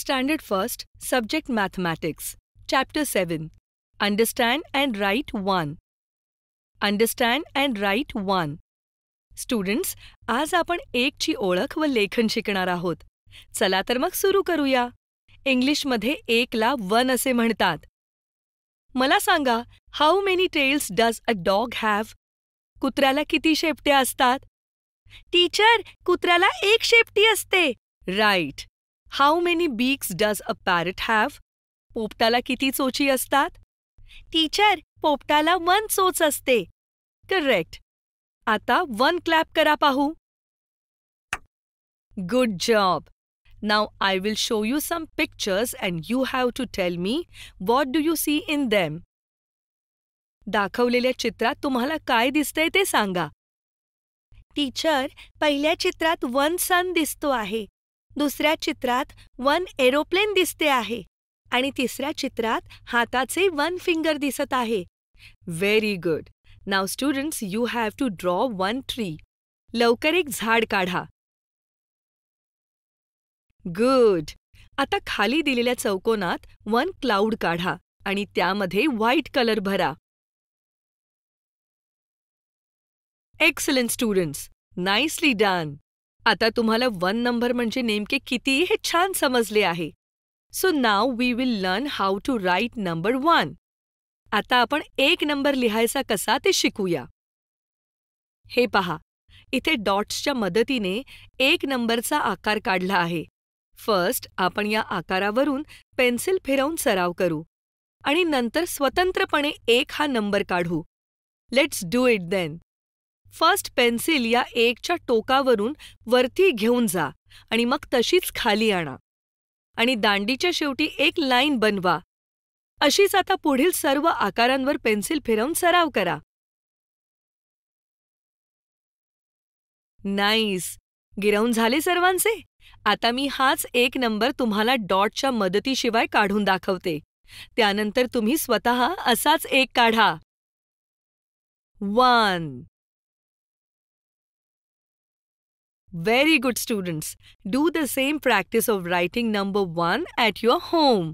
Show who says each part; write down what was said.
Speaker 1: Standard First, Subject Mathematics, Chapter 7. Understand and Write 1. Understand and Write 1. Students, आज आपण एकची ओळख व लेखन शिकणार आहोत. चला तर मग सुरू करूया. इंग्लिशमध्ये एकला 1 असे म्हणतात. मला सांगा, how many tails does a dog have? कुत्र्याला किती शेपट्या असतात? टीचर, कुत्र्याला 1 शेपटी असते. Right. How many beaks does a parrot have? पोपटाला किती चोची असतात? टीचर, पोपटाला 1 चोच असते. करेक्ट. आता 1 क्लॅप करा पाहू. Good job. Now I will show you some pictures and you have to tell me what do you see in them. दाखवलेल्या चित्रात तुम्हाला काय दिसतंय ते सांगा. टीचर, पहिल्या चित्रात 1 सन दिसतो आहे. दुसऱ्या चित्रात 1 एरोप्लेन दिसते आहे आणि तिसऱ्या चित्रात हाताचे 1 फिंगर दिसत आहे. Very good. Now students, you have to draw 1 tree. लवकर एक झाड काढा. गुड. आता खाली दिलेल्या चौकोनात 1 क्लाउड काढा आणि त्यामध्ये व्हाईट कलर भरा. Excellent students. Nicely done. आता तुम्हाला 1 नंबर म्हणजे नेमके किती हे छान समजले आहे. So now we will learn how to write number 1. आता आपण 1 नंबर लिहायचा कसा ते शिकूया. हे पहा, इथे डॉट्सच्या मदतीने 1 नंबरचा आकार काढला आहे. फर्स्ट आपण या आकारावरून पेन्सिल फिरवून सराव करू आणि नंतर स्वतंत्रपणे 1 हा नंबर काढू. Let's do it then. First pencil या 1च्या टोकावरून वरती घेऊन जा आणि मग तशीच खाली आणा आणि दांडीच्या शेवटी एक लाईन बनवा. अशीच आता पुढील सर्व आकारांवर पेन्सिल फिरवून सराव करा. नाईस. गिरवून झाले सर्वांचे? आता मी हाच 1 नंबर तुम्हाला डॉटच्या मदतीशिवाय काढून दाखवते. त्यानंतर तुम्ही स्वतः असाच 1 काढा. 1. Very good, students. Do the same practice of writing number 1 at your home.